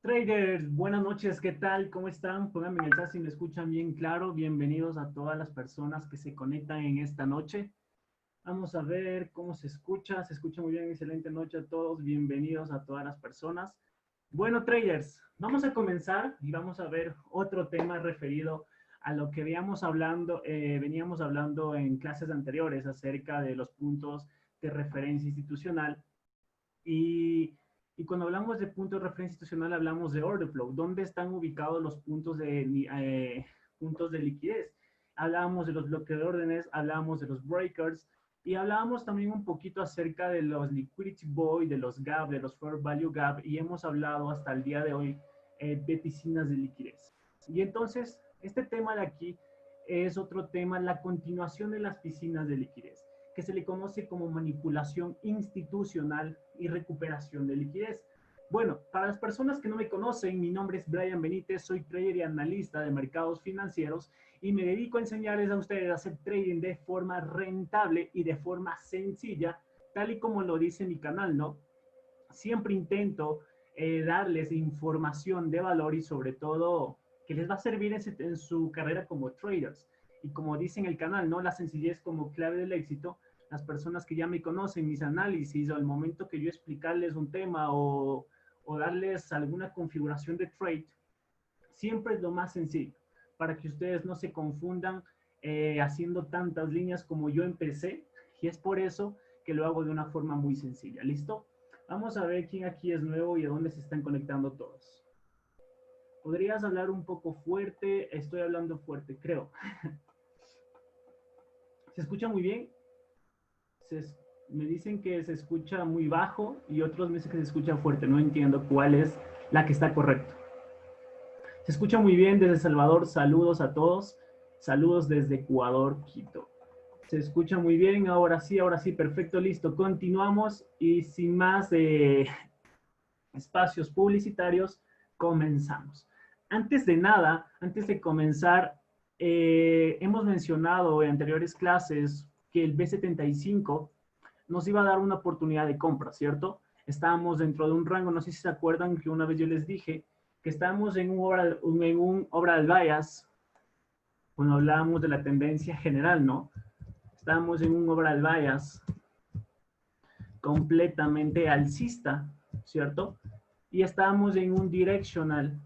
Traders, buenas noches, ¿qué tal? ¿Cómo están? Pónganme en el chat si me escuchan bien claro. Bienvenidos a todas las personas que se conectan en esta noche. Vamos a ver cómo se escucha muy bien, excelente noche a todos, bienvenidos a todas las personas. Bueno, traders, vamos a comenzar y vamos a ver otro tema referido a lo que veníamos hablando en clases anteriores acerca de los puntos de referencia institucional. Y cuando hablamos de puntos de referencia institucional, hablamos de order flow. ¿Dónde están ubicados los puntos de liquidez? Hablábamos de los bloques de órdenes, hablábamos de los breakers, y hablábamos también un poquito acerca de los liquidity void, de los gap, de los fair value gap, y hemos hablado hasta el día de hoy de piscinas de liquidez. Y entonces, este tema de aquí es otro tema, la continuación de las piscinas de liquidez, que se le conoce como manipulación institucional y recuperación de liquidez. Bueno, para las personas que no me conocen, mi nombre es Brian Benítez, soy trader y analista de mercados financieros y me dedico a enseñarles a ustedes a hacer trading de forma rentable y de forma sencilla, tal y como lo dice mi canal, ¿no? Siempre intento darles información de valor y sobre todo que les va a servir en su carrera como traders. Y como dice en el canal, ¿no? La sencillez como clave del éxito. Las personas que ya me conocen, mis análisis, o el momento que yo explicarles un tema o darles alguna configuración de trade, siempre es lo más sencillo, para que ustedes no se confundan haciendo tantas líneas como yo empecé, y es por eso que lo hago de una forma muy sencilla. ¿Listo? Vamos a ver quién aquí es nuevo y a dónde se están conectando todos. ¿Podrías hablar un poco fuerte? Estoy hablando fuerte, creo. ¿Se escucha muy bien? Me dicen que se escucha muy bajo y otros me dicen que se escucha fuerte. No entiendo cuál es la que está correcta. Se escucha muy bien desde El Salvador. Saludos a todos. Saludos desde Ecuador, Quito. Se escucha muy bien. Ahora sí, perfecto, listo. Continuamos y sin más espacios publicitarios, comenzamos. Antes de nada, antes de comenzar, hemos mencionado en anteriores clases que el B75 nos iba a dar una oportunidad de compra, ¿cierto? Estábamos dentro de un rango, no sé si se acuerdan que una vez yo les dije que estábamos en un overall bias, cuando hablábamos de la tendencia general, ¿no? Estábamos en un overall bias completamente alcista, ¿cierto? Y estábamos en un directional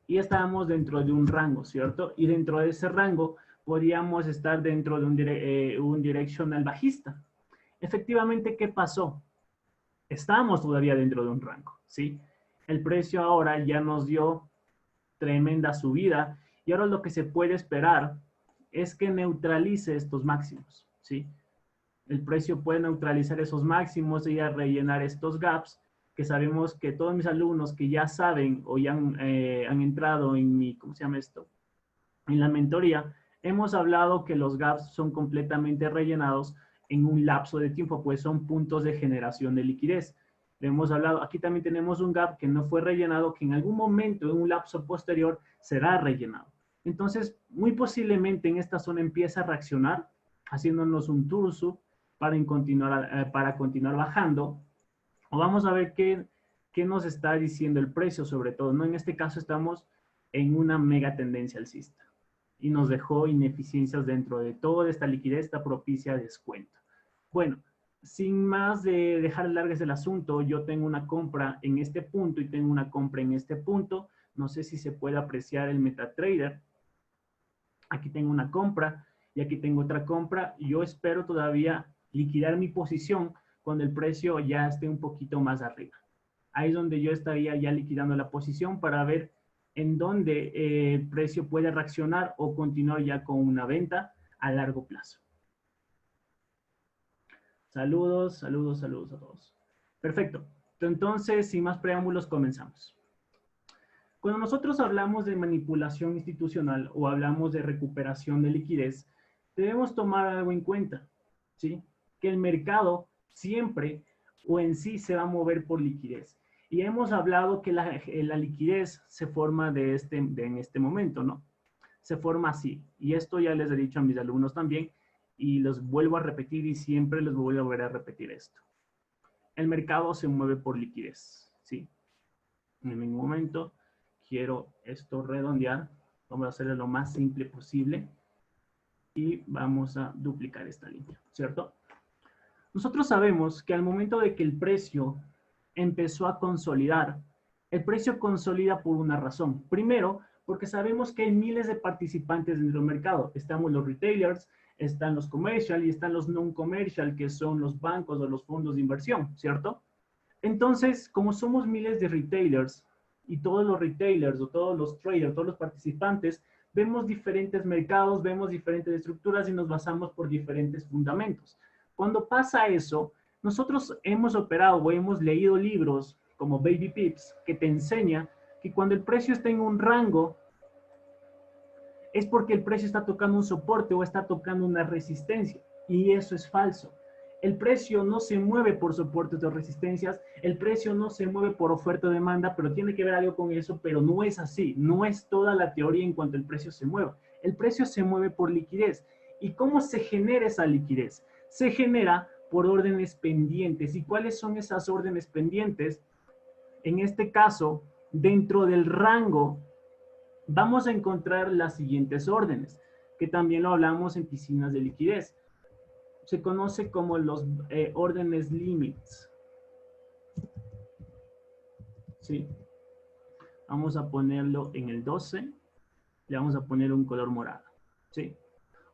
y estábamos dentro de un rango, ¿cierto? Y dentro de ese rango podíamos estar dentro de un directional bajista. Efectivamente, ¿qué pasó? Estamos todavía dentro de un rango, ¿sí? El precio ahora ya nos dio tremenda subida y ahora lo que se puede esperar es que neutralice estos máximos, ¿sí? El precio puede neutralizar esos máximos y a rellenar estos gaps que sabemos que todos mis alumnos que ya saben o ya han entrado en mi, ¿cómo se llama esto? En la mentoría, hemos hablado que los gaps son completamente rellenados en un lapso de tiempo, pues son puntos de generación de liquidez. Hemos hablado, aquí también tenemos un gap que no fue rellenado, que en algún momento, en un lapso posterior, será rellenado. Entonces, muy posiblemente en esta zona empieza a reaccionar, haciéndonos un turso para continuar bajando. O vamos a ver qué nos está diciendo el precio, sobre todo, ¿no? En este caso estamos en una mega tendencia alcista y nos dejó ineficiencias dentro de toda esta liquidez, esta propicia descuento. Bueno, sin más de dejar largas el asunto, yo tengo una compra en este punto y tengo una compra en este punto. No sé si se puede apreciar el MetaTrader. Aquí tengo una compra y aquí tengo otra compra. Yo espero todavía liquidar mi posición cuando el precio ya esté un poquito más arriba. Ahí es donde yo estaría ya liquidando la posición para ver en dónde el precio puede reaccionar o continuar ya con una venta a largo plazo. Saludos, saludos, saludos a todos. Perfecto. Entonces, sin más preámbulos, comenzamos. Cuando nosotros hablamos de manipulación institucional o hablamos de recuperación de liquidez, debemos tomar algo en cuenta, ¿sí? Que el mercado siempre o en sí se va a mover por liquidez. Y hemos hablado que la liquidez se forma en este momento, ¿no? Se forma así. Y esto ya les he dicho a mis alumnos también y los vuelvo a repetir y siempre les voy a volver a repetir esto. El mercado se mueve por liquidez, ¿sí? En ningún momento quiero esto redondear. Vamos a hacerlo lo más simple posible y vamos a duplicar esta línea, ¿cierto? Nosotros sabemos que al momento de que el precio empezó a consolidar, el precio consolida por una razón. Primero, porque sabemos que hay miles de participantes dentro del mercado. Estamos los retailers, están los commercial y están los non-commercial, que son los bancos o los fondos de inversión, ¿cierto? Entonces, como somos miles de retailers y todos los retailers o todos los traders, todos los participantes, vemos diferentes mercados, vemos diferentes estructuras y nos basamos por diferentes fundamentos. Cuando pasa eso, nosotros hemos operado o hemos leído libros como Baby Pips que te enseña que cuando el precio está en un rango es porque el precio está tocando un soporte o está tocando una resistencia y eso es falso. El precio no se mueve por soportes o resistencias, el precio no se mueve por oferta o demanda, pero tiene que ver algo con eso, pero no es así, no es toda la teoría en cuanto el precio se mueva. El precio se mueve por liquidez. ¿Y cómo se genera esa liquidez? Se genera por órdenes pendientes. ¿Y cuáles son esas órdenes pendientes? En este caso, dentro del rango, vamos a encontrar las siguientes órdenes, que también lo hablamos en piscinas de liquidez. Se conoce como los órdenes limits. ¿Sí? Vamos a ponerlo en el 12. Le vamos a poner un color morado. ¿Sí?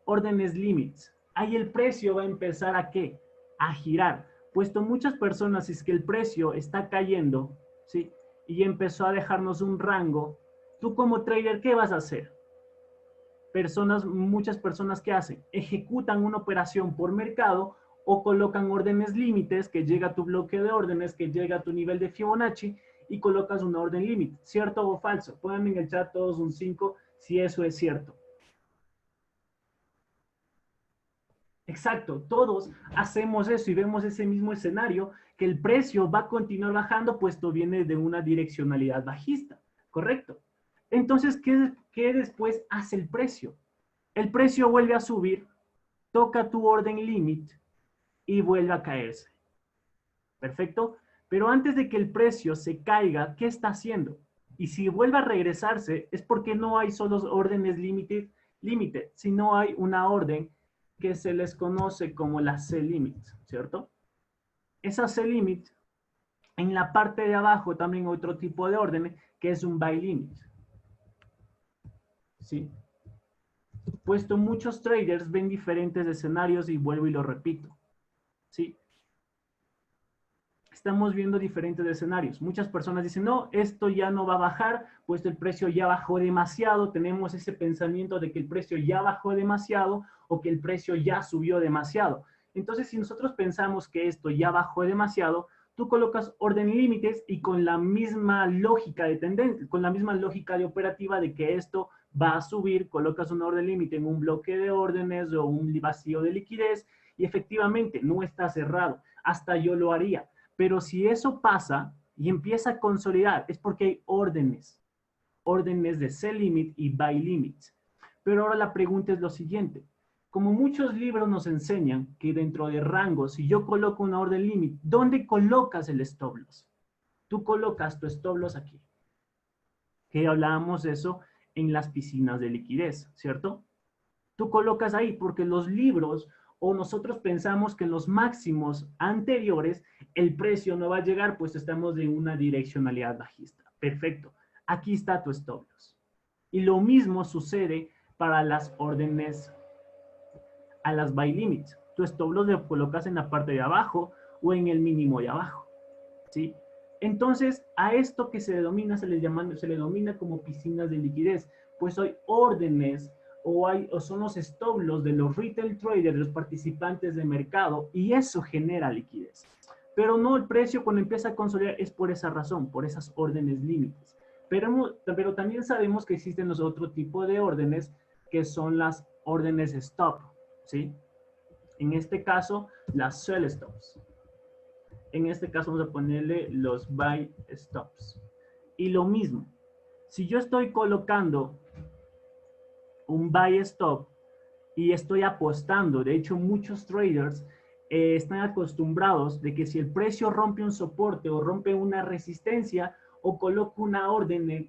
Órdenes limits. Ahí el precio va a empezar a ¿qué? A girar. Puesto muchas personas, si es que el precio está cayendo, ¿sí? Y empezó a dejarnos un rango, tú como trader, ¿qué vas a hacer? Muchas personas que hacen, ejecutan una operación por mercado o colocan órdenes límites, que llega a tu bloque de órdenes, que llega a tu nivel de Fibonacci y colocas una orden límite. ¿Cierto o falso? Pónganme en el chat todos un 5 si eso es cierto. Exacto, todos hacemos eso y vemos ese mismo escenario, que el precio va a continuar bajando, puesto viene de una direccionalidad bajista, ¿correcto? Entonces, ¿qué después hace el precio? El precio vuelve a subir, toca tu orden límite y vuelve a caerse. ¿Perfecto? Pero antes de que el precio se caiga, ¿qué está haciendo? Y si vuelve a regresarse, es porque no hay solo órdenes límite, sino hay una orden que se les conoce como la C-limit, ¿cierto? Esa C-limit, en la parte de abajo también otro tipo de orden, que es un buy limit. ¿Sí? Puesto muchos traders ven diferentes escenarios y vuelvo y lo repito. ¿Sí? estamos viendo diferentes escenarios. Muchas personas dicen, no, esto ya no va a bajar, pues el precio ya bajó demasiado. Tenemos ese pensamiento de que el precio ya bajó demasiado o que el precio ya subió demasiado. Entonces, si nosotros pensamos que esto ya bajó demasiado, tú colocas orden límites y con la misma lógica de tendencia, con la misma lógica de operativa de que esto va a subir, colocas un orden límite en un bloque de órdenes o un vacío de liquidez y efectivamente no está cerrado. Hasta yo lo haría. Pero si eso pasa y empieza a consolidar, es porque hay órdenes de sell limit y buy limit. Pero ahora la pregunta es lo siguiente. Como muchos libros nos enseñan que dentro de rangos, si yo coloco una orden limit, ¿dónde colocas el stop loss? Tú colocas tu stop loss aquí. Que hablábamos de eso en las piscinas de liquidez, ¿cierto? Tú colocas ahí porque los libros o nosotros pensamos que en los máximos anteriores el precio no va a llegar, pues estamos en una direccionalidad bajista. Perfecto. Aquí está tu stop loss. Y lo mismo sucede para las órdenes a las buy limits. Tu stop loss lo colocas en la parte de abajo o en el mínimo de abajo, ¿sí? Entonces, a esto que se denomina, se le denomina como piscinas de liquidez, pues hay órdenes o son los stop loss de los retail traders, de los participantes de mercado, y eso genera liquidez. Pero no, el precio cuando empieza a consolidar es por esa razón, por esas órdenes límites. Pero también sabemos que existen los otros tipos de órdenes que son las órdenes stop, ¿sí? En este caso, las sell stops. En este caso vamos a ponerle los buy stops. Y lo mismo, si yo estoy colocando un buy stop y estoy apostando, de hecho muchos traders están acostumbrados de que si el precio rompe un soporte o rompe una resistencia o coloco una orden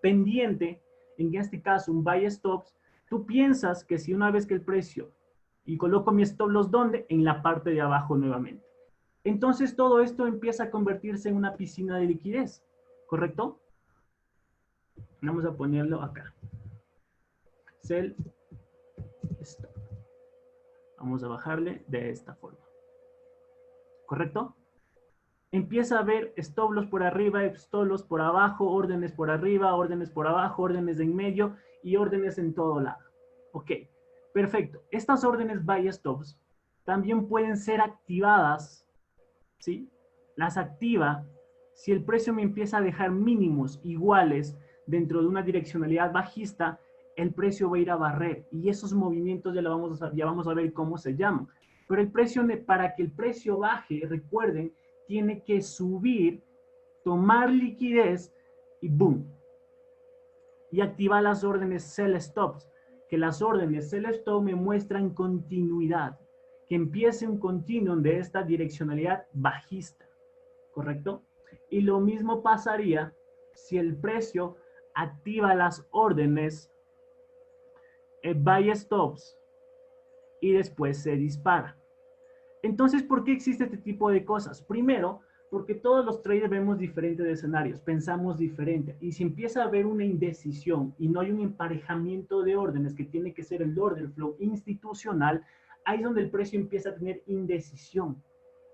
pendiente, en este caso un buy stops, tú piensas que si una vez que el precio y coloco mi stop loss, ¿dónde? En la parte de abajo nuevamente. Entonces todo esto empieza a convertirse en una piscina de liquidez, ¿correcto? Vamos a ponerlo acá. Sell stop. Vamos a bajarle de esta forma. ¿Correcto? Empieza a ver stop loss por arriba, stop loss por abajo, órdenes por arriba, órdenes por abajo, órdenes en medio y órdenes en todo lado. Ok, perfecto. Estas órdenes buy stops también pueden ser activadas, ¿sí? Las activa si el precio me empieza a dejar mínimos iguales dentro de una direccionalidad bajista, el precio va a ir a barrer y esos movimientos ya vamos a ver cómo se llaman. Pero el precio, para que el precio baje, recuerden, tiene que subir, tomar liquidez y boom. Y activar las órdenes sell stops, que las órdenes sell stop me muestran continuidad, que empiece un continuum de esta direccionalidad bajista, ¿correcto? Y lo mismo pasaría si el precio activa las órdenes buy stops y después se dispara. Entonces, ¿por qué existe este tipo de cosas? Primero, porque todos los traders vemos diferentes escenarios, pensamos diferente. Y si empieza a haber una indecisión y no hay un emparejamiento de órdenes que tiene que ser el order flow institucional, ahí es donde el precio empieza a tener indecisión,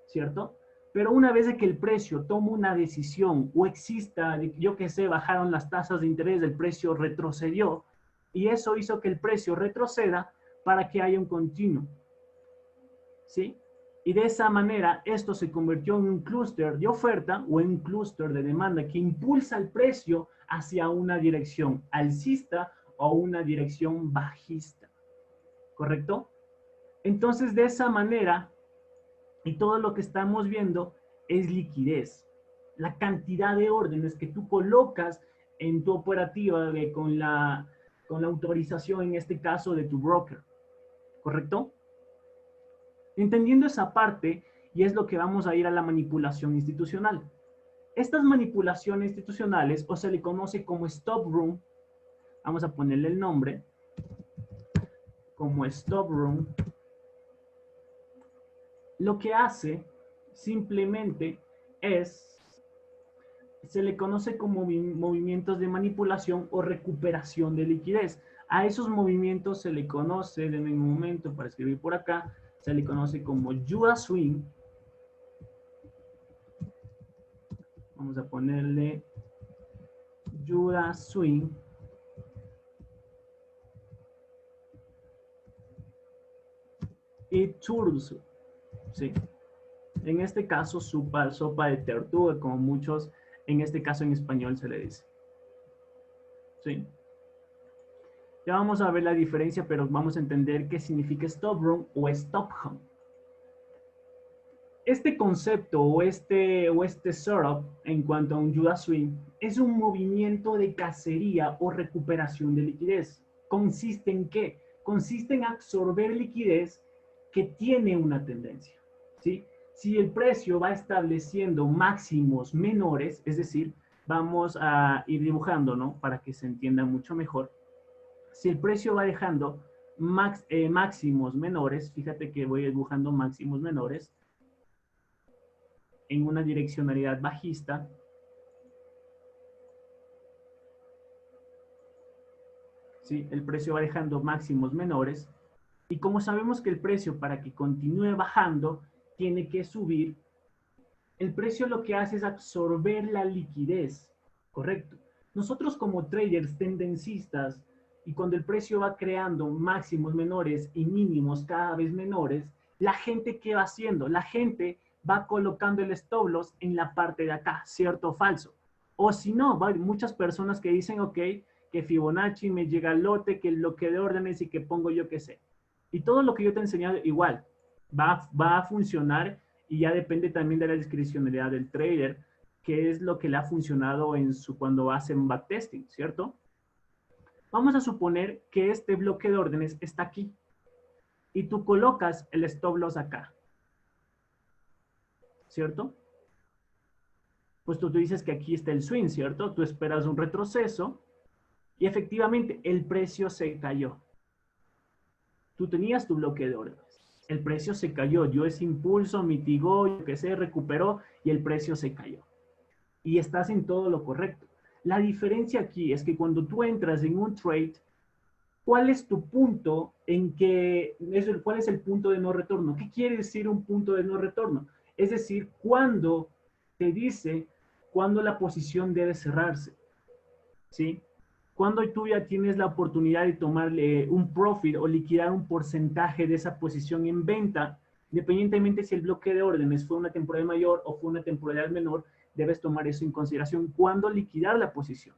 ¿cierto? Pero una vez de que el precio toma una decisión o exista, yo que sé, bajaron las tasas de interés, el precio retrocedió y eso hizo que el precio retroceda para que haya un continuo, ¿sí? Y de esa manera esto se convirtió en un clúster de oferta o en un clúster de demanda que impulsa el precio hacia una dirección alcista o una dirección bajista, ¿correcto? Entonces de esa manera, y todo lo que estamos viendo es liquidez. La cantidad de órdenes que tú colocas en tu operativa con la autorización, en este caso, de tu broker. ¿Correcto? Entendiendo esa parte, y es lo que vamos a ir a la manipulación institucional. Estas manipulaciones institucionales, o se le conoce como stop room, vamos a ponerle el nombre, como stop room, lo que hace simplemente se le conoce como movimientos de manipulación o recuperación de liquidez. A esos movimientos se le conoce, denme un momento para escribir por acá, se le conoce como Judas Swing Vamos a ponerle Judas Swing. Y churros, ¿sí? En este caso, sopa de tortuga, como muchos, en este caso en español se le dice. ¿Sí? Ya vamos a ver la diferencia, pero vamos a entender qué significa stop run o stop hunt. Este concepto o este setup en cuanto a un Judas Swing es un movimiento de cacería o recuperación de liquidez. ¿Consiste en qué? Consiste en absorber liquidez que tiene una tendencia, ¿sí? Si el precio va estableciendo máximos menores, es decir, vamos a ir dibujando, ¿no? Para que se entienda mucho mejor. Si el precio va dejando máximos menores, fíjate que voy dibujando máximos menores, en una direccionalidad bajista, ¿sí? El precio va dejando máximos menores, y como sabemos que el precio para que continúe bajando tiene que subir, el precio lo que hace es absorber la liquidez, ¿correcto? Nosotros como traders tendencistas, y cuando el precio va creando máximos menores y mínimos cada vez menores, la gente, ¿qué va haciendo? La gente va colocando el stop loss en la parte de acá, ¿cierto o falso? O si no, hay muchas personas que dicen, ok, que Fibonacci me llega al lote, que lo que de órdenes y que pongo yo qué sé. Y todo lo que yo te he enseñado igual va a funcionar, y ya depende también de la discrecionalidad del trader, qué es lo que le ha funcionado cuando hacen backtesting, ¿cierto? Vamos a suponer que este bloque de órdenes está aquí y tú colocas el stop loss acá, ¿cierto? Pues tú dices que aquí está el swing, ¿cierto? Tú esperas un retroceso y efectivamente el precio se cayó. Tú tenías tu bloque de órdenes. El precio se cayó, dio ese impulso, mitigó, yo qué sé, recuperó y el precio se cayó. Y estás en todo lo correcto. La diferencia aquí es que cuando tú entras en un trade, ¿cuál es tu punto cuál es el punto de no retorno? ¿Qué quiere decir un punto de no retorno? Es decir, cuando te dice cuándo la posición debe cerrarse, ¿sí? Cuando tú ya tienes la oportunidad de tomarle un profit o liquidar un porcentaje de esa posición en venta, independientemente si el bloque de órdenes fue una temporada mayor o fue una temporada menor, debes tomar eso en consideración cuando liquidar la posición.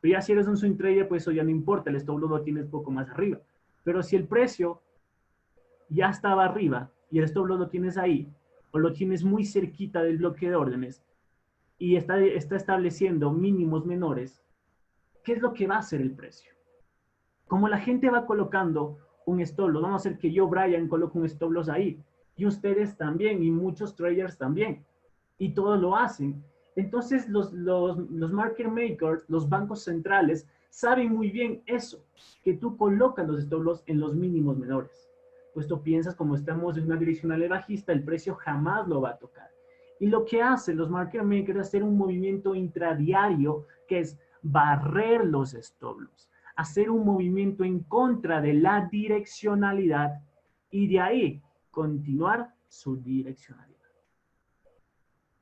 Pero ya si eres un swing trader, pues eso ya no importa, el stop loss lo tienes poco más arriba. Pero si el precio ya estaba arriba y el stop loss lo tienes ahí, o lo tienes muy cerquita del bloque de órdenes y está estableciendo mínimos menores, ¿qué es lo que va a hacer el precio? Como la gente va colocando un stop loss, vamos a hacer que yo, Brian, coloque un stop loss ahí, y ustedes también, y muchos traders también, y todos lo hacen. Entonces los market makers, los bancos centrales, saben muy bien eso, que tú colocas los stop loss en los mínimos menores. Pues tú piensas, como estamos en una direccional bajista, el precio jamás lo va a tocar. Y lo que hacen los market makers es hacer un movimiento intradiario, que es barrer los stop loss, hacer un movimiento en contra de la direccionalidad y de ahí continuar su direccionalidad.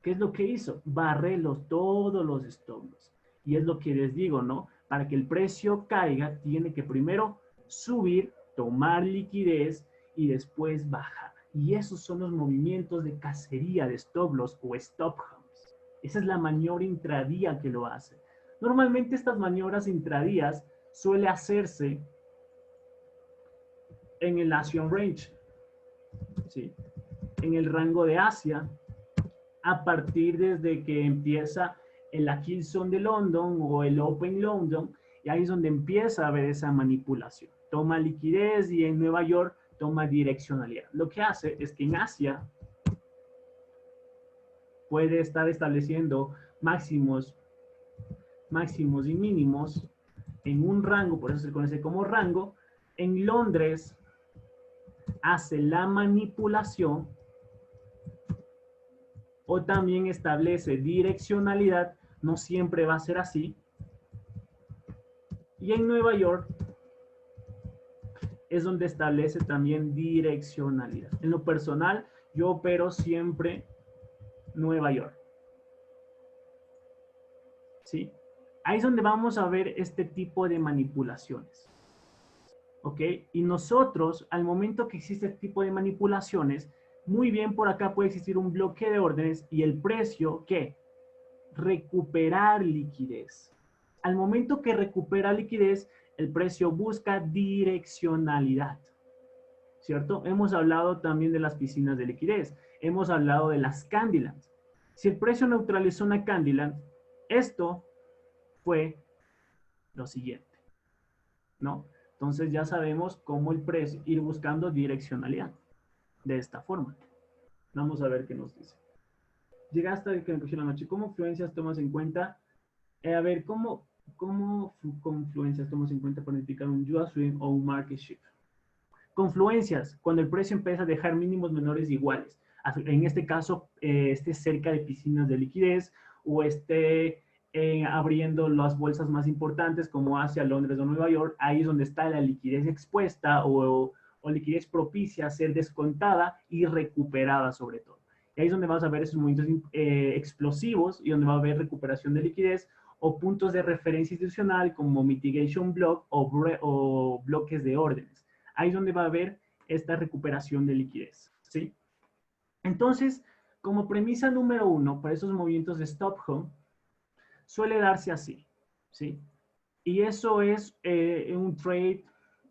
¿Qué es lo que hizo? Barrerlos todos los stop loss. Y es lo que les digo, ¿no? Para que el precio caiga, tiene que primero subir, tomar liquidez y después bajar. Y esos son los movimientos de cacería de stop loss o stop humps. Esa es la maniobra intradía que lo hace. Normalmente estas maniobras intradías suele hacerse en el Asian Range, ¿sí? En el rango de Asia, a partir desde que empieza el Kill Zone de London o el Open London, y ahí es donde empieza a haber esa manipulación. Toma liquidez y en Nueva York toma direccionalidad. Lo que hace es que en Asia puede estar estableciendo máximos y mínimos en un rango, por eso se conoce como rango. En Londres hace la manipulación o también establece direccionalidad, no siempre va a ser así. Y en Nueva York es donde establece también direccionalidad. En lo personal, yo opero siempre Nueva York. ¿sí? Ahí es donde vamos a ver este tipo de manipulaciones. ¿Ok? Y nosotros, al momento que existe este tipo de manipulaciones, muy bien por acá puede existir un bloque de órdenes y el precio, ¿qué? Recuperar liquidez. Al momento que recupera liquidez, el precio busca direccionalidad, ¿cierto? Hemos hablado también de las piscinas de liquidez, hemos hablado de las Candylands. Si el precio neutralizó una Candyland, esto fue lo siguiente, ¿no? Entonces ya sabemos cómo el precio ir buscando direccionalidad de esta forma. Vamos a ver qué nos dice. Llegaste a que me cogió la noche. ¿Cómo influencias tomas en cuenta? A ver, ¿cómo confluencias tomas en cuenta para identificar un Juda swing o un market shift? Confluencias, cuando el precio empieza a dejar mínimos menores iguales. En este caso, esté cerca de piscinas de liquidez o esté abriendo las bolsas más importantes como Asia, Londres o Nueva York. Ahí es donde está la liquidez expuesta o liquidez propicia a ser descontada y recuperada sobre todo. Y ahí es donde vas a ver esos movimientos explosivos y donde va a haber recuperación de liquidez o puntos de referencia institucional como mitigation block o bloques de órdenes. Ahí es donde va a haber esta recuperación de liquidez, ¿sí? Entonces, como premisa número 1 para esos movimientos de stop home, suele darse así, ¿sí? Y eso es un trade,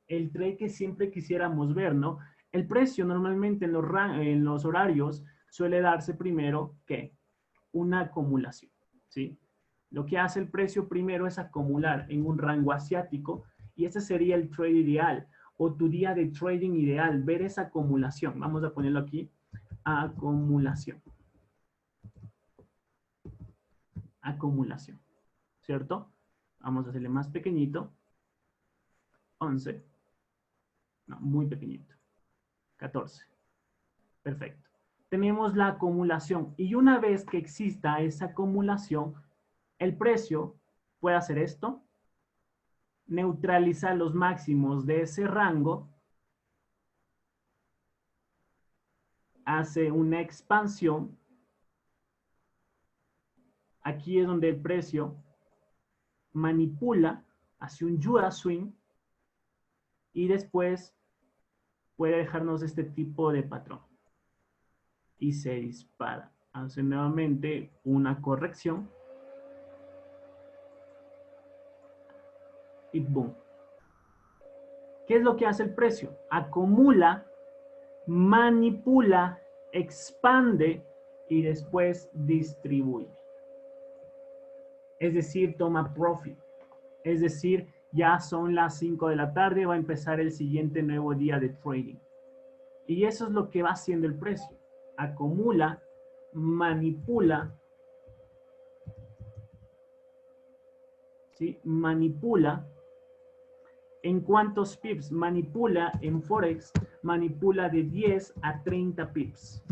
el trade que siempre quisiéramos ver, ¿no? El precio normalmente en los horarios suele darse primero, ¿qué? Una acumulación, ¿sí? Lo que hace el precio primero es acumular en un rango asiático y ese sería el trade ideal o tu día de trading ideal, ver esa acumulación. Vamos a ponerlo aquí, acumulación. Acumulación, ¿cierto? Vamos a hacerle más pequeñito, 11, no, muy pequeñito, 14, perfecto. Tenemos la acumulación y una vez que exista esa acumulación, el precio puede hacer esto, neutralizar los máximos de ese rango, hace una expansión. Aquí es donde el precio manipula, hace un Juda swing y después puede dejarnos este tipo de patrón. Y se dispara. Hace nuevamente una corrección. Y boom. ¿Qué es lo que hace el precio? Acumula, manipula, expande y después distribuye. Es decir, toma profit. Es decir, ya son las 5 de la tarde, va a empezar el siguiente nuevo día de trading. Y eso es lo que va haciendo el precio. Acumula, manipula, ¿sí? Manipula. ¿En cuántos pips? Manipula en Forex, manipula de 10 a 30 pips.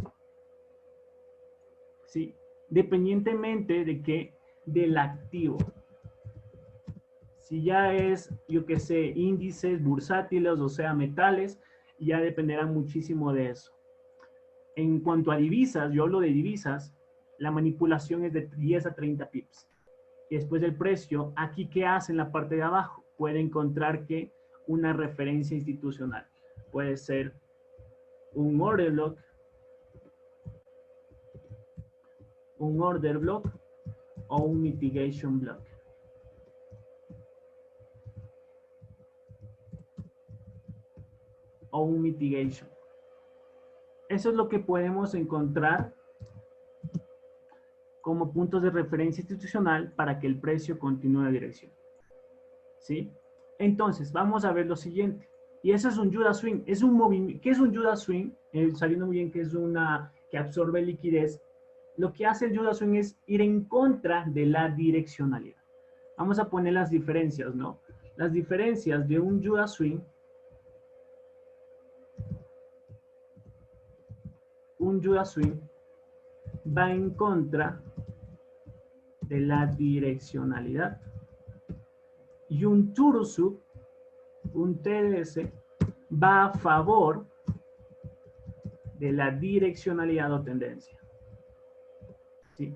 ¿Sí? Dependientemente de qué, del activo. Si ya es, yo qué sé, índices bursátiles, o sea, metales, ya dependerá muchísimo de eso. En cuanto a divisas, yo hablo de divisas, la manipulación es de 10 a 30 pips. Y después del precio, aquí ¿qué hace en la parte de abajo? Puede encontrar que una referencia institucional. Puede ser un order block, o un mitigation block. O un mitigation. Eso es lo que podemos encontrar como puntos de referencia institucional para que el precio continúe de dirección. ¿Sí? Entonces, vamos a ver lo siguiente. Y eso es un Juda swing. Es un movimiento. ¿Qué es un Juda swing? Sabiendo muy bien que es una que absorbe liquidez. Lo que hace el Juda swing es ir en contra de la direccionalidad. Vamos a poner las diferencias, ¿no? Las diferencias de un Juda swing. Un Juda swing va en contra de la direccionalidad. Y un Turusub, un TDS, va a favor de la direccionalidad o tendencia. ¿Sí?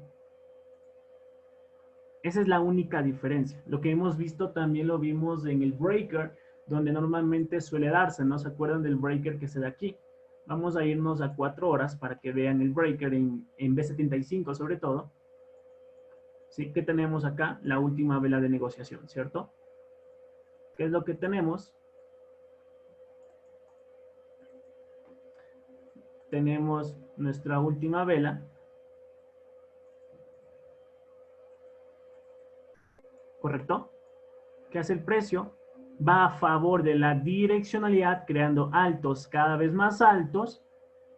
Esa es la única diferencia. Lo que hemos visto también lo vimos en el breaker, donde normalmente suele darse, ¿no? ¿Se acuerdan del breaker que se da aquí? Vamos a irnos a 4 horas para que vean el breaker en B75 sobre todo. ¿Sí? ¿Qué tenemos acá? La última vela de negociación, ¿cierto? ¿Qué es lo que tenemos? Tenemos nuestra última vela. ¿Correcto? ¿Qué hace el precio? Va a favor de la direccionalidad, creando altos cada vez más altos.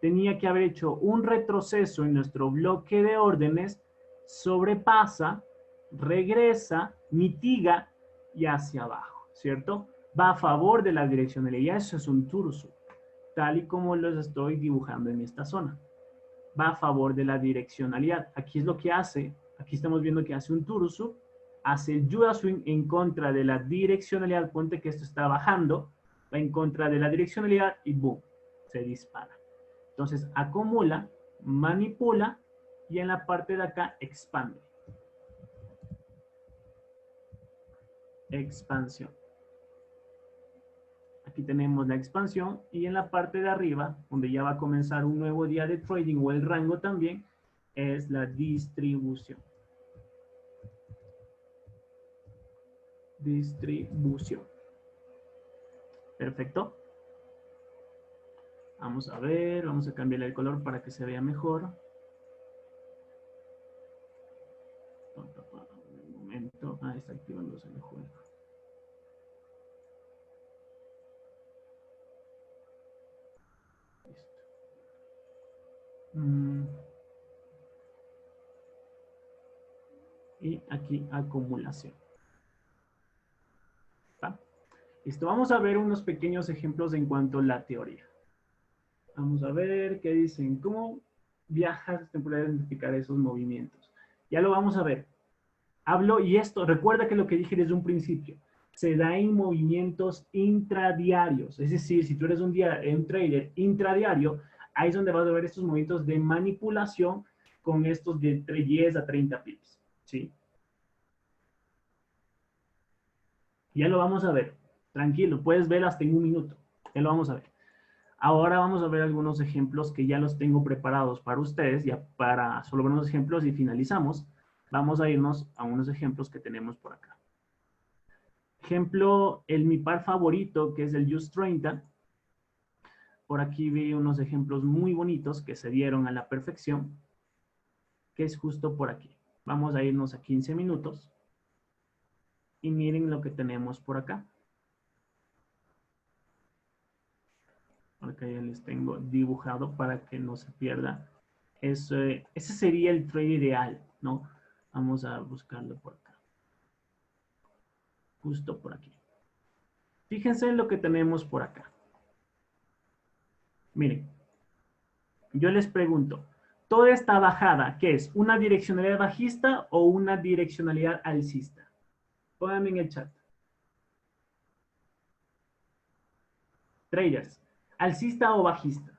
Tenía que haber hecho un retroceso en nuestro bloque de órdenes, sobrepasa, regresa, mitiga y hacia abajo, ¿cierto? Va a favor de la direccionalidad, eso es un Tursu, tal y como los estoy dibujando en esta zona. Va a favor de la direccionalidad. Aquí es lo que hace, aquí estamos viendo que hace un Tursu, hace el Juda Swing en contra de la direccionalidad, ponte que esto está bajando, va en contra de la direccionalidad y boom, se dispara. Entonces acumula, manipula y en la parte de acá expande. Expansión. Aquí tenemos la expansión y en la parte de arriba, donde ya va a comenzar un nuevo día de trading o el rango también, es la distribución. Distribución. Perfecto. Vamos a ver, vamos a cambiarle el color para que se vea mejor. Un momento. Ah, está activándose el juego. Listo. Y aquí acumulación. ¿Está? Listo, vamos a ver unos pequeños ejemplos en cuanto a la teoría. Vamos a ver qué dicen. ¿Cómo viajas temporal a identificar esos movimientos? Ya lo vamos a ver. Hablo, y esto, recuerda que lo que dije desde un principio, se da en movimientos intradiarios. Es decir, si tú eres un trader intradiario, ahí es donde vas a ver estos movimientos de manipulación con estos de 10 a 30 pips. ¿Sí? Ya lo vamos a ver. Tranquilo, puedes ver hasta en un minuto. Ya lo vamos a ver. Ahora vamos a ver algunos ejemplos que ya los tengo preparados para ustedes, ya para solo ver unos ejemplos y finalizamos. Vamos a irnos a unos ejemplos que tenemos por acá. Ejemplo, mi par favorito, que es el Just 30. Por aquí vi unos ejemplos muy bonitos que se dieron a la perfección, que es justo por aquí. Vamos a irnos a 15 minutos. Y miren lo que tenemos por acá. Acá ya les tengo dibujado para que no se pierda. Ese sería el trade ideal, ¿no? Vamos a buscarlo por acá. Justo por aquí. Fíjense en lo que tenemos por acá. Miren, yo les pregunto, ¿toda esta bajada qué es? ¿Una direccionalidad bajista o una direccionalidad alcista? Pónganme en el chat. Traders, ¿alcista o bajista?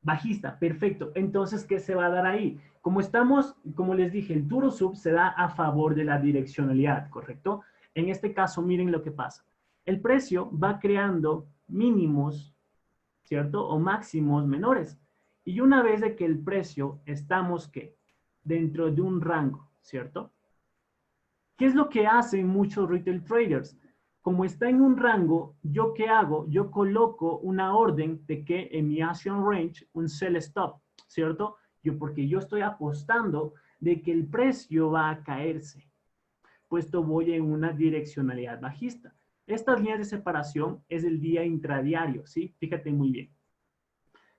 Bajista, perfecto. Entonces, ¿qué se va a dar ahí? Como estamos, como les dije, el Turo Sub se da a favor de la direccionalidad, ¿correcto? En este caso, miren lo que pasa. El precio va creando mínimos, ¿cierto? O máximos menores. Y una vez de que el precio estamos, ¿qué? Dentro de un rango, ¿cierto? ¿Qué es lo que hacen muchos retail traders? Como está en un rango, ¿yo qué hago? Yo coloco una orden de que en mi action range, un sell stop, ¿cierto? Porque yo estoy apostando de que el precio va a caerse, puesto voy en una direccionalidad bajista. Estas líneas de separación es el día intradiario, ¿sí? Fíjate muy bien.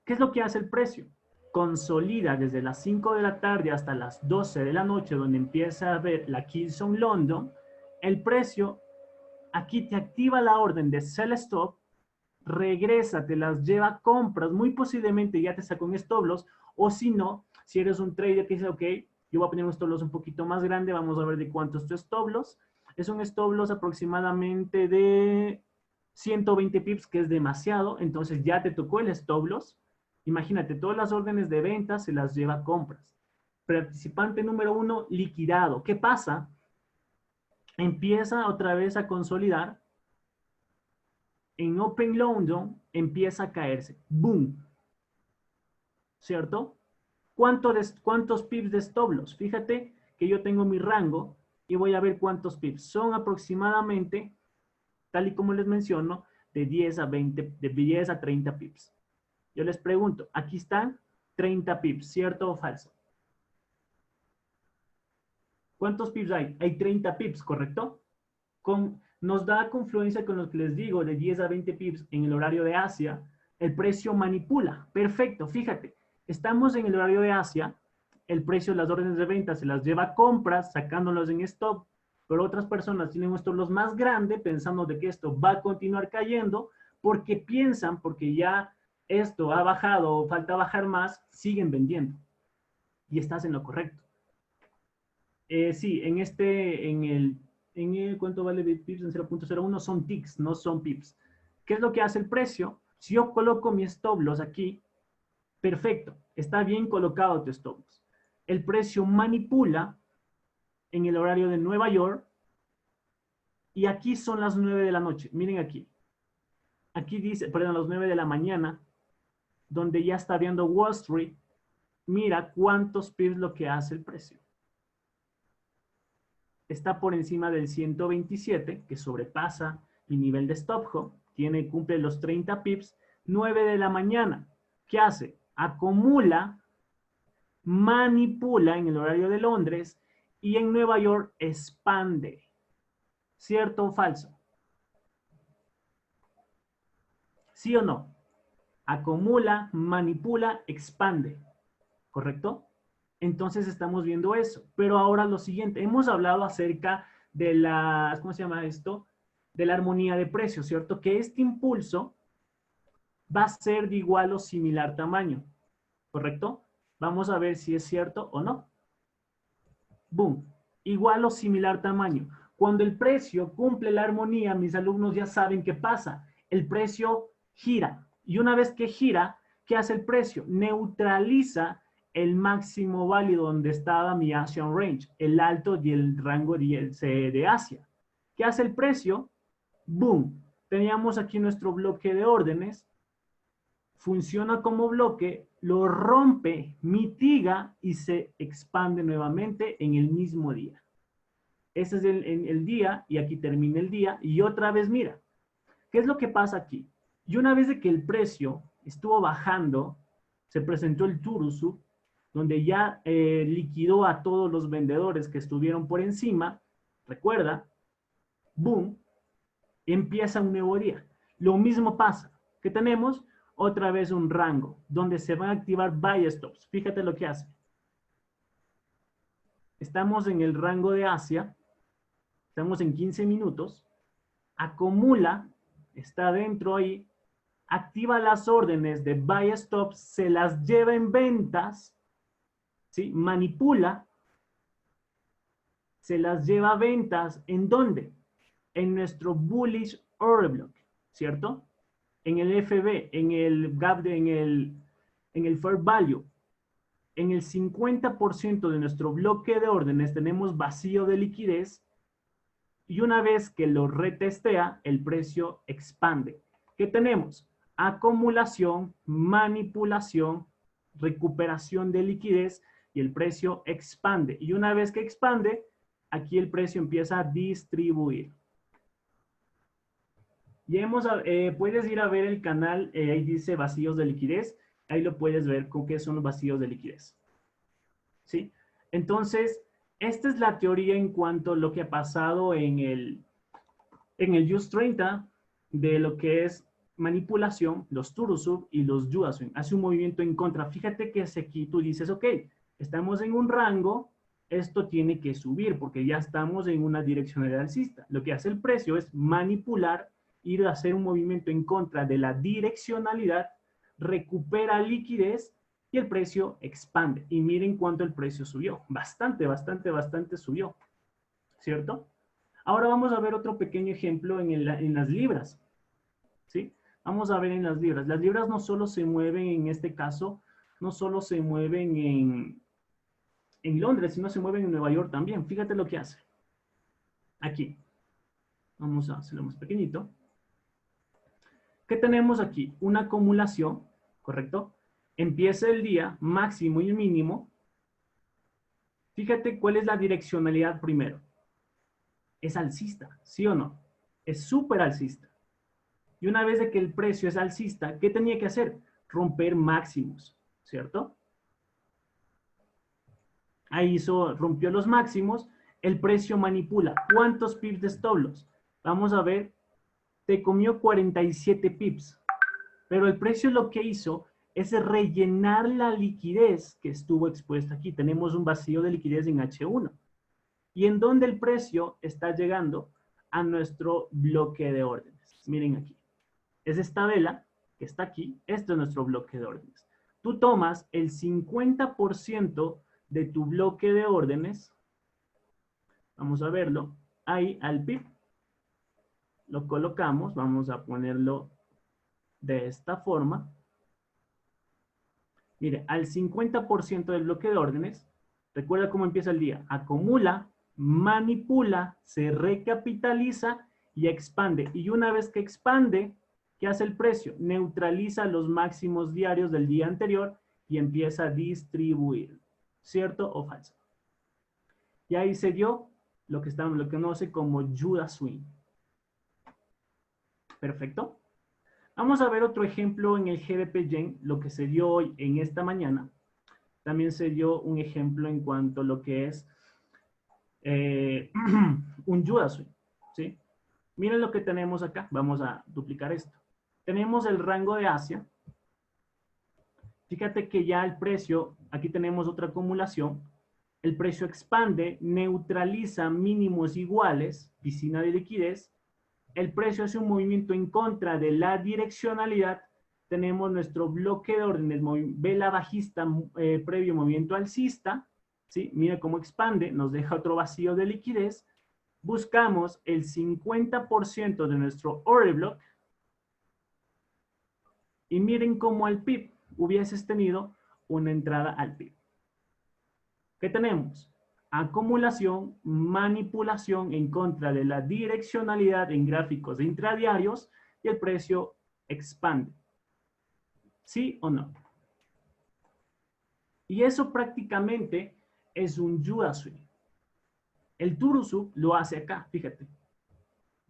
¿Qué es lo que hace el precio? Consolida desde las 5 de la tarde hasta las 12 de la noche, donde empieza a ver la Keystone London, el precio aquí te activa la orden de sell stop, regresa, te las lleva a compras, muy posiblemente ya te sacó un stop loss, o si no, si eres un trader que dice, ok, yo voy a poner un stop loss un poquito más grande, vamos a ver de cuánto es tu stop loss. Es un stop loss aproximadamente de 120 pips, que es demasiado, entonces ya te tocó el stop loss. Imagínate, todas las órdenes de venta se las lleva a compras. Participante número 1, liquidado. ¿Qué pasa? Empieza otra vez a consolidar. En Open London empieza a caerse. ¡Boom! ¿Cierto? ¿Cuántos pips de stop loss? Fíjate que yo tengo mi rango y voy a ver cuántos pips. Son aproximadamente, tal y como les menciono, de 10 a 20, de 10 a 30 pips. Yo les pregunto, aquí están 30 pips, ¿cierto o falso? ¿Cuántos pips hay? Hay 30 pips, ¿correcto? Nos da confluencia con lo que les digo, de 10 a 20 pips en el horario de Asia, el precio manipula. Perfecto, fíjate, estamos en el horario de Asia, el precio de las órdenes de venta se las lleva a compras, sacándolos en stop, pero otras personas tienen un stop loss más grande, pensando de que esto va a continuar cayendo, porque piensan, porque ya esto ha bajado o falta bajar más, siguen vendiendo. Y estás en lo correcto. Sí, ¿cuánto vale pips? En 0.01 son ticks, no son pips. ¿Qué es lo que hace el precio? Si yo coloco mi stop loss aquí, perfecto, está bien colocado tu stop loss. El precio manipula en el horario de Nueva York y aquí son las 9 de la noche. Miren aquí. Aquí dice, perdón, las 9 de la mañana, donde ya está viendo Wall Street. Mira cuántos pips lo que hace el precio. Está por encima del 127, que sobrepasa mi nivel de stop loss, cumple los 30 pips, 9 de la mañana. ¿Qué hace? Acumula, manipula en el horario de Londres y en Nueva York expande. ¿Cierto o falso? ¿Sí o no? Acumula, manipula, expande. ¿Correcto? Entonces estamos viendo eso. Pero ahora lo siguiente, hemos hablado acerca de las, ¿cómo se llama esto? De la armonía de precios, ¿cierto? Que este impulso va a ser de igual o similar tamaño, ¿correcto? Vamos a ver si es cierto o no. Boom, igual o similar tamaño. Cuando el precio cumple la armonía, mis alumnos ya saben qué pasa. El precio gira. Y una vez que gira, ¿qué hace el precio? Neutraliza el máximo válido donde estaba mi Asian Range, el alto y el rango de Asia. ¿Qué hace el precio? Boom. Teníamos aquí nuestro bloque de órdenes. Funciona como bloque, lo rompe, mitiga y se expande nuevamente en el mismo día. Ese es el día y aquí termina el día y otra vez mira. ¿Qué es lo que pasa aquí? Y una vez de que el precio estuvo bajando, se presentó el Turusu, donde ya liquidó a todos los vendedores que estuvieron por encima. Recuerda, boom, empieza un nuevo día. Lo mismo pasa. ¿Qué tenemos? Otra vez un rango, donde se van a activar buy stops. Fíjate lo que hace. Estamos en el rango de Asia, estamos en 15 minutos, acumula, está dentro ahí, activa las órdenes de buy stops, se las lleva en ventas, ¿sí? Manipula, se las lleva a ventas, ¿en dónde? En nuestro bullish order block, ¿cierto? En el FB, en el gap, en el fair value, en el 50% de nuestro bloque de órdenes tenemos vacío de liquidez y una vez que lo retestea, el precio expande. ¿Qué tenemos? Acumulación, manipulación, recuperación de liquidez y el precio expande. Y una vez que expande, aquí el precio empieza a distribuir. Ya puedes ir a ver el canal, ahí dice vacíos de liquidez, ahí lo puedes ver con qué son los vacíos de liquidez. ¿Sí? Entonces, esta es la teoría en cuanto a lo que ha pasado en el Just 30 de lo que es manipulación, los Turusub y los Yuaswing. Hace un movimiento en contra. Fíjate que aquí tú dices, ok, estamos en un rango, esto tiene que subir porque ya estamos en una direccionalidad alcista. Lo que hace el precio es manipular, ir a hacer un movimiento en contra de la direccionalidad, recupera liquidez y el precio expande. Y miren cuánto el precio subió. Bastante, bastante, bastante subió. ¿Cierto? Ahora vamos a ver otro pequeño ejemplo en las libras. ¿Sí? Vamos a ver en las libras. Las libras no solo se mueven en este caso, no solo se mueven en Londres, si no se mueven en Nueva York también. Fíjate lo que hace. Aquí. Vamos a hacerlo más pequeñito. ¿Qué tenemos aquí? Una acumulación, ¿correcto? Empieza el día, máximo y mínimo. Fíjate cuál es la direccionalidad primero. Es alcista, ¿sí o no? Es súper alcista. Y una vez de que el precio es alcista, ¿qué tenía que hacer? Romper máximos, ¿cierto? Ahí rompió los máximos, el precio manipula. ¿Cuántos pips de stop loss? Vamos a ver, te comió 47 pips, pero el precio lo que hizo es rellenar la liquidez que estuvo expuesta aquí. Tenemos un vacío de liquidez en H1. ¿Y en dónde el precio está llegando? A nuestro bloque de órdenes. Miren aquí. Es esta vela que está aquí. Este es nuestro bloque de órdenes. Tú tomas el 50% de tu bloque de órdenes. Vamos a verlo. Ahí al PIB. Lo colocamos. Vamos a ponerlo de esta forma. Mire, al 50% del bloque de órdenes, recuerda cómo empieza el día. Acumula, manipula, se recapitaliza y expande. Y una vez que expande, ¿qué hace el precio? Neutraliza los máximos diarios del día anterior y empieza a distribuir. ¿Cierto o falso? Y ahí se dio lo que conoce como Judas Swing. Perfecto. Vamos a ver otro ejemplo en el GBP Yen, lo que se dio hoy en esta mañana. También se dio un ejemplo en cuanto a lo que es un Judas Swing, ¿sí? Miren lo que tenemos acá. Vamos a duplicar esto. Tenemos el rango de Asia. Fíjate que ya el precio, aquí tenemos otra acumulación. El precio expande, neutraliza mínimos iguales, piscina de liquidez. El precio hace un movimiento en contra de la direccionalidad. Tenemos nuestro bloque de órdenes, vela bajista, previo movimiento alcista. ¿Sí? Mira cómo expande, nos deja otro vacío de liquidez. Buscamos el 50% de nuestro order block. Y miren cómo al PIB hubieses tenido una entrada al PIB. ¿Qué tenemos? Acumulación, manipulación en contra de la direccionalidad en gráficos intradiarios y el precio expande. ¿Sí o no? Y eso prácticamente es un Judas Swing. El Turusu lo hace acá, fíjate.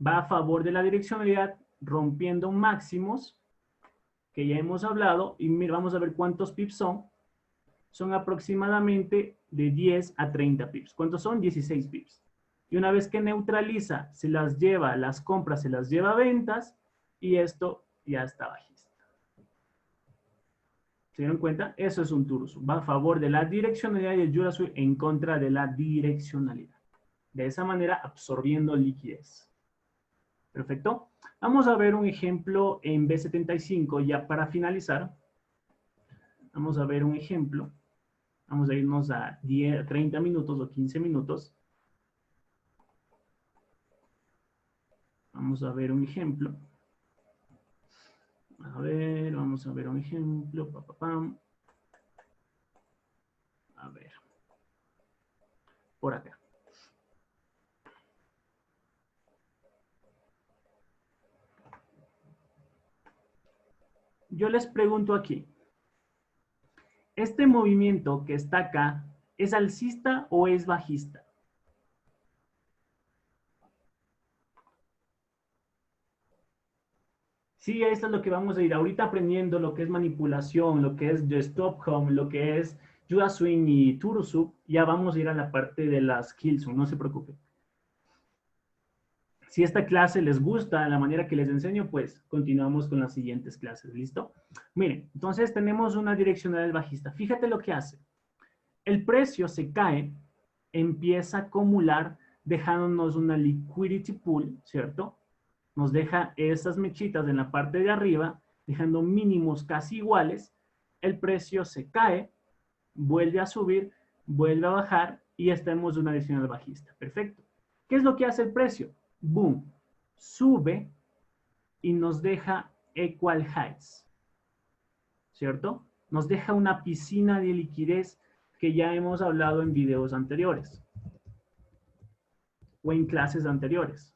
Va a favor de la direccionalidad, rompiendo máximos, que ya hemos hablado, y mira, vamos a ver cuántos pips son. Son aproximadamente de 10 a 30 pips. ¿Cuántos son? 16 pips. Y una vez que neutraliza, se las lleva a las compras, se las lleva a ventas, y esto ya está bajista. ¿Se dieron cuenta? Eso es un Turusu. Va a favor de la direccionalidad y el Judas Swing en contra de la direccionalidad. De esa manera, absorbiendo liquidez. Perfecto. Vamos a ver un ejemplo en B75 ya para finalizar. Vamos a ver un ejemplo. Vamos a irnos a 30 minutos o 15 minutos. Vamos a ver un ejemplo. A ver, vamos a ver un ejemplo. A ver. Por acá. Yo les pregunto aquí. ¿Este movimiento que está acá es alcista o es bajista? Sí, esto es lo que vamos a ir ahorita aprendiendo, lo que es manipulación, lo que es de Stockholm, lo que es Judas Swing y Turusu. Ya vamos a ir a la parte de las Killzone, no se preocupen. Si esta clase les gusta, la manera que les enseño, pues continuamos con las siguientes clases, ¿listo? Miren, entonces tenemos una direccional bajista. Fíjate lo que hace. El precio se cae, empieza a acumular, dejándonos una liquidity pool, ¿cierto? Nos deja esas mechitas en la parte de arriba, dejando mínimos casi iguales. El precio se cae, vuelve a subir, vuelve a bajar y estamos en una direccional bajista. Perfecto. ¿Qué es lo que hace el precio? Boom, sube y nos deja equal highs, ¿cierto? Nos deja una piscina de liquidez que ya hemos hablado en videos anteriores o en clases anteriores.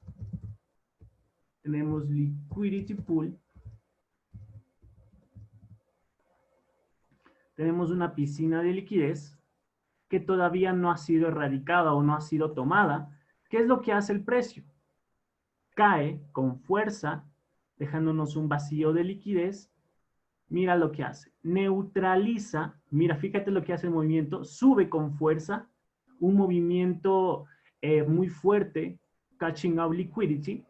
Tenemos liquidity pool. Tenemos una piscina de liquidez que todavía no ha sido erradicada o no ha sido tomada. ¿Qué es lo que hace el precio? Cae con fuerza, dejándonos un vacío de liquidez. Mira lo que hace. Neutraliza, mira, fíjate lo que hace el movimiento. Sube con fuerza, un movimiento muy fuerte, catching up liquidity,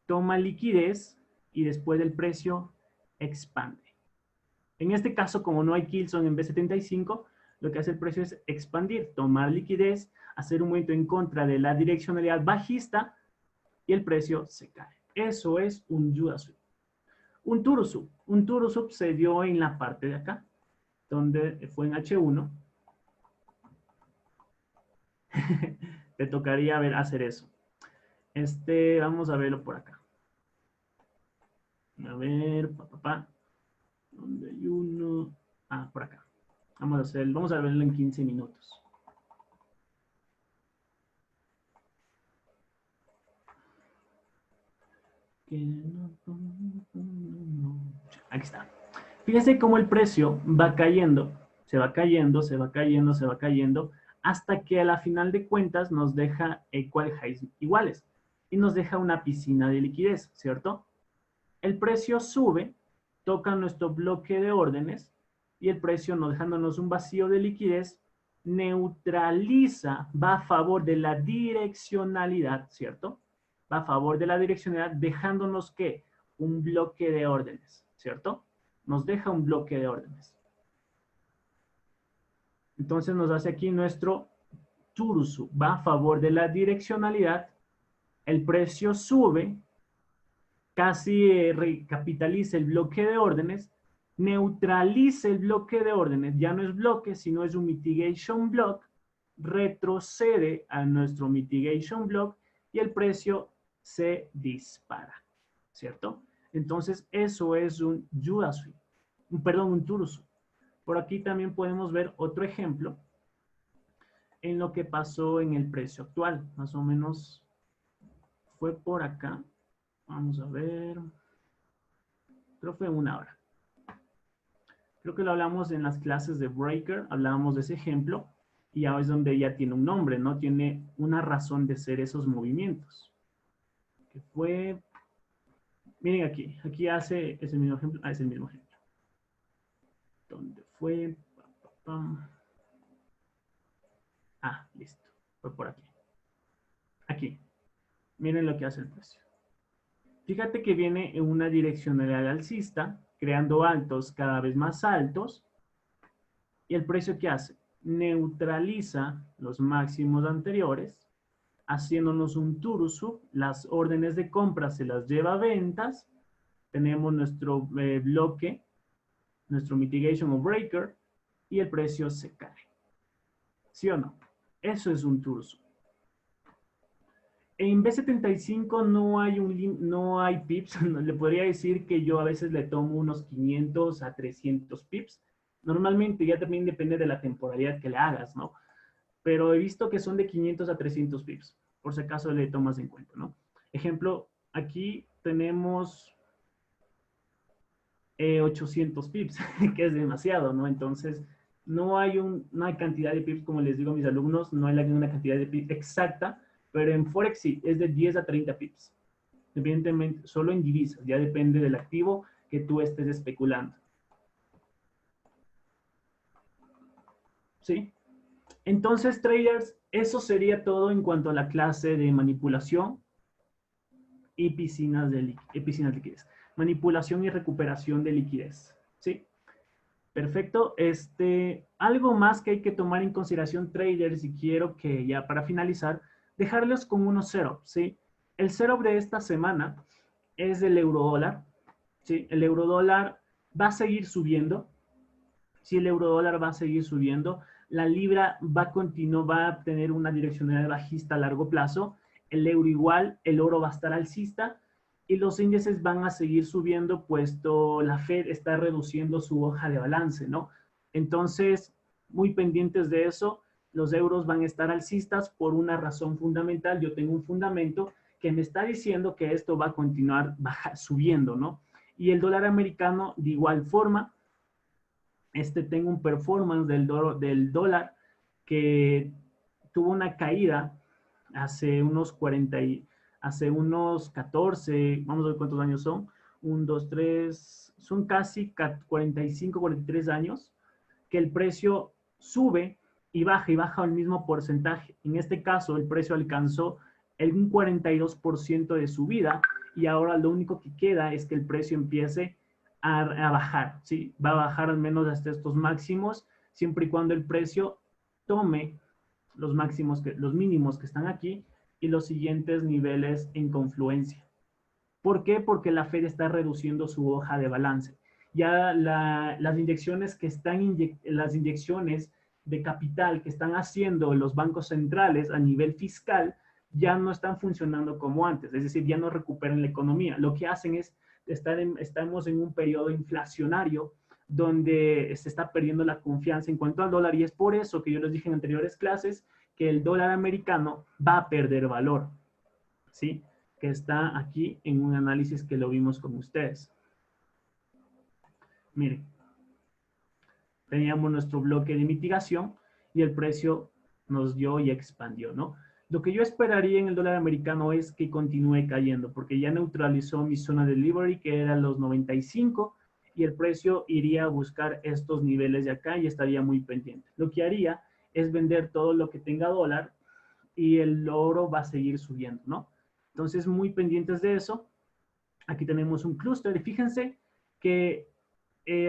toma liquidez y después el precio expande. En este caso, como no hay Kilson en B75, lo que hace el precio es expandir, tomar liquidez, hacer un movimiento en contra de la direccionalidad bajista y el precio se cae. Eso es un Juda Sweep. Un Turusub. Un Turusub se dio en la parte de acá, donde fue en H1. Te tocaría hacer eso. Vamos a verlo por acá. A ver, ¿dónde hay uno? Ah, por acá. Vamos a verlo en 15 minutos. Aquí está. Fíjense cómo el precio va cayendo, se va cayendo, se va cayendo, se va cayendo, hasta que a la final de cuentas nos deja equal highs iguales y nos deja una piscina de liquidez, ¿cierto? El precio sube, toca nuestro bloque de órdenes y el precio, no dejándonos un vacío de liquidez, neutraliza, va a favor de la direccionalidad, ¿cierto? Va a favor de la direccionalidad, dejándonos ¿qué? Un bloque de órdenes, ¿cierto? Nos deja un bloque de órdenes. Entonces nos hace aquí nuestro Turusub, va a favor de la direccionalidad, el precio sube, casi recapitaliza el bloque de órdenes, neutraliza el bloque de órdenes, ya no es bloque, sino es un mitigation block, retrocede a nuestro mitigation block y el precio se dispara, ¿cierto? Entonces eso es un Juda Sweep, un Turusub. Por aquí también podemos ver otro ejemplo en lo que pasó en el precio actual, más o menos fue por acá. Vamos a ver. Creo que fue 1 hora. Creo que lo hablamos en las clases de Breaker, hablábamos de ese ejemplo, y ahora es donde ya tiene un nombre, ¿no? Tiene una razón de ser esos movimientos. Que fue, miren aquí hace ese mismo ejemplo, es el mismo ejemplo. ¿Dónde fue? Ah, listo, fue por aquí. Aquí, miren lo que hace el precio. Fíjate que viene en una direccionalidad alcista, creando altos cada vez más altos. ¿Y el precio qué hace? Neutraliza los máximos anteriores, haciéndonos un Turusub. Las órdenes de compra se las lleva a ventas. Tenemos nuestro bloque, nuestro mitigation o breaker, y el precio se cae. ¿Sí o no? Eso es un Turusub. En B75 no hay pips. Le podría decir que yo a veces le tomo unos 500 a 300 pips. Normalmente ya también depende de la temporalidad que le hagas, ¿no? Pero he visto que son de 500 a 300 pips. Por si acaso le tomas en cuenta, ¿no? Ejemplo, aquí tenemos 800 pips, que es demasiado, ¿no? Entonces, no hay cantidad de pips, como les digo a mis alumnos, no hay una cantidad de pips exacta, pero en Forex sí, es de 10 a 30 pips. Evidentemente, solo en divisas, ya depende del activo que tú estés especulando. ¿Sí? Entonces, traders, eso sería todo en cuanto a la clase de manipulación y piscinas de liquidez. Manipulación y recuperación de liquidez. ¿Sí? Perfecto. Algo más que hay que tomar en consideración, traders, y quiero que ya para finalizar, dejarlos con unos setups, ¿sí? El setup de esta semana es el eurodólar, ¿sí? El eurodólar va a seguir subiendo. Si el eurodólar va a seguir subiendo, la libra va a tener una direccionalidad bajista a largo plazo, el euro igual, el oro va a estar alcista y los índices van a seguir subiendo puesto la Fed está reduciendo su hoja de balance, ¿no? Entonces, muy pendientes de eso. Los euros van a estar alcistas por una razón fundamental. Yo tengo un fundamento que me está diciendo que esto va a continuar subiendo, ¿no? Y el dólar americano, de igual forma, tengo un performance del dólar que tuvo una caída hace unos 40 hace unos 14, vamos a ver cuántos años son, 1, 2, 3, son casi 45, 43 años, que el precio sube y baja al mismo porcentaje. En este caso, el precio alcanzó un 42% de subida y ahora lo único que queda es que el precio empiece a bajar, ¿sí? Va a bajar al menos hasta estos máximos, siempre y cuando el precio tome los máximos, los mínimos que están aquí y los siguientes niveles en confluencia. ¿Por qué? Porque la Fed está reduciendo su hoja de balance. Ya las inyecciones que están, las inyecciones de capital que están haciendo los bancos centrales a nivel fiscal ya no están funcionando como antes, es decir, ya no recuperan la economía. Lo que hacen es, estamos en un periodo inflacionario donde se está perdiendo la confianza en cuanto al dólar y es por eso que yo les dije en anteriores clases que el dólar americano va a perder valor, ¿sí? Que está aquí en un análisis que lo vimos con ustedes. Miren, teníamos nuestro bloque de mitigación y el precio nos dio y expandió, ¿no? Lo que yo esperaría en el dólar americano es que continúe cayendo, porque ya neutralizó mi zona de delivery, que era los 95, y el precio iría a buscar estos niveles de acá y estaría muy pendiente. Lo que haría es vender todo lo que tenga dólar y el oro va a seguir subiendo, ¿no? Entonces, muy pendientes de eso. Aquí tenemos un clúster y fíjense que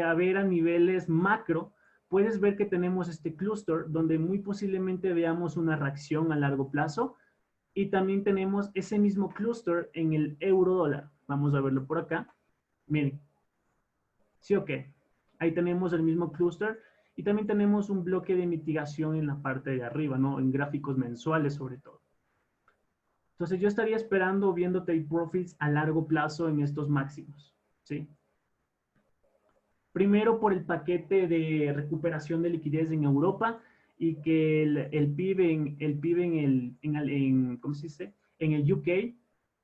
a ver a niveles macro, puedes ver que tenemos este clúster donde muy posiblemente veamos una reacción a largo plazo y también tenemos ese mismo clúster en el euro dólar. Vamos a verlo por acá. Miren, sí o qué. Ahí tenemos el mismo clúster y también tenemos un bloque de mitigación en la parte de arriba, ¿no? En gráficos mensuales sobre todo. Entonces yo estaría esperando viendo take profits a largo plazo en estos máximos, ¿sí? Primero por el paquete de recuperación de liquidez en Europa y que el PIB ¿cómo se dice? En el UK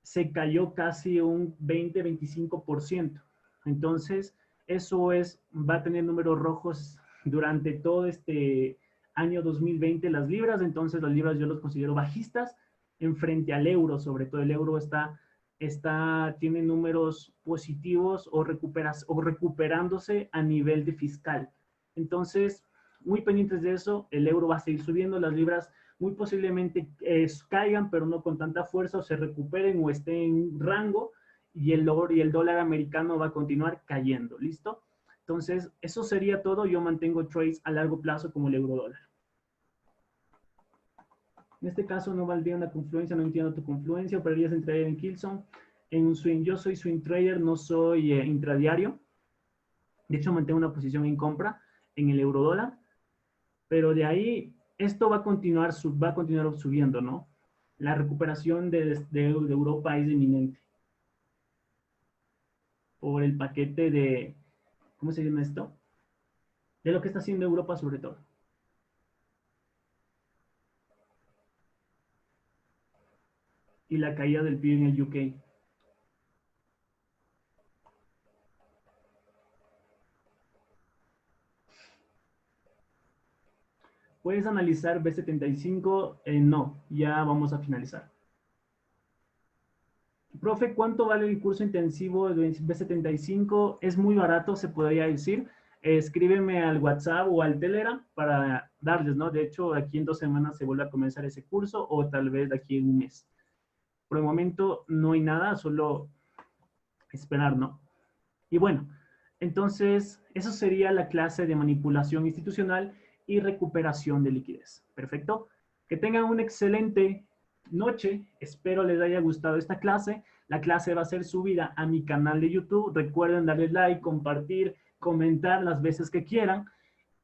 se cayó casi un 20-25%. Entonces, eso va a tener números rojos durante todo este año 2020 las libras. Entonces, las libras yo los considero bajistas en frente al euro. Sobre todo el euro tiene números positivos o recuperándose a nivel de fiscal. Entonces, muy pendientes de eso, el euro va a seguir subiendo, las libras muy posiblemente caigan, pero no con tanta fuerza, o se recuperen o estén en rango, y el dólar americano va a continuar cayendo, ¿listo? Entonces, eso sería todo. Yo mantengo trades a largo plazo como el euro dólar. En este caso no valdría una confluencia, no entiendo tu confluencia, operarías en trader en Kilson, en un swing. Yo soy swing trader, no soy intradiario. De hecho, mantengo una posición en compra en el euro dólar, pero de ahí esto va a continuar subiendo, ¿no? La recuperación de Europa es inminente por el paquete de, ¿cómo se llama esto? De lo que está haciendo Europa sobre todo. Y la caída del PIB en el UK. ¿Puedes analizar B75? No, ya vamos a finalizar. Profe, ¿cuánto vale el curso intensivo de B75? Es muy barato, se podría decir. Escríbeme al WhatsApp o al Telegram para darles, ¿no? De hecho, aquí en 2 semanas se vuelve a comenzar ese curso o tal vez de aquí en un mes. Por el momento no hay nada, solo esperar, ¿no? Y bueno, entonces eso sería la clase de manipulación institucional y recuperación de liquidez. Perfecto. Que tengan una excelente noche. Espero les haya gustado esta clase. La clase va a ser subida a mi canal de YouTube. Recuerden darle like, compartir, comentar las veces que quieran.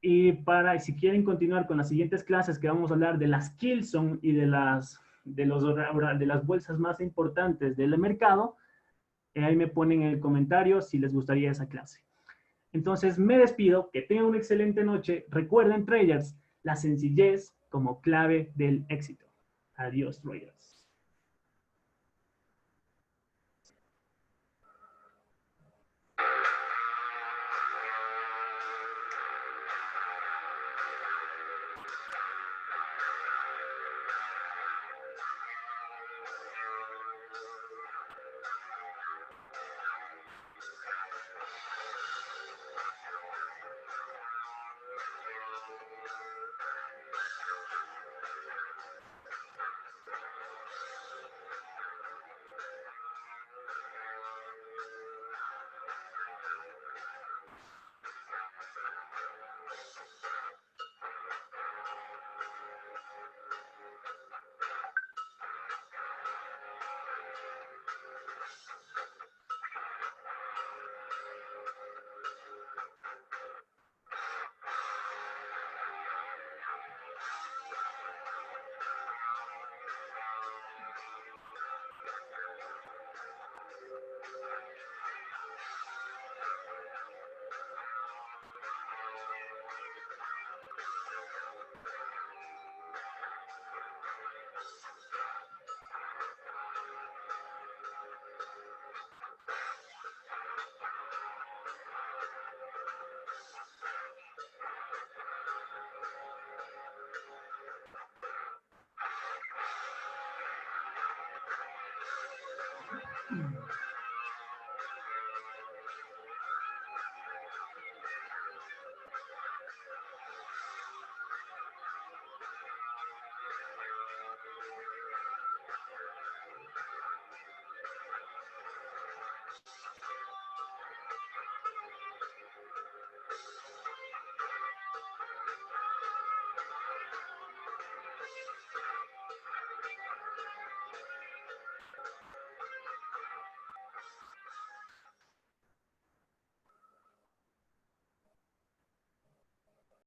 Y si quieren continuar con las siguientes clases que vamos a hablar de las Kilson y de las bolsas más importantes del mercado, ahí me ponen en el comentario si les gustaría esa clase. Entonces me despido, que tengan una excelente noche. Recuerden, traders, la sencillez como clave del éxito. Adiós, traders.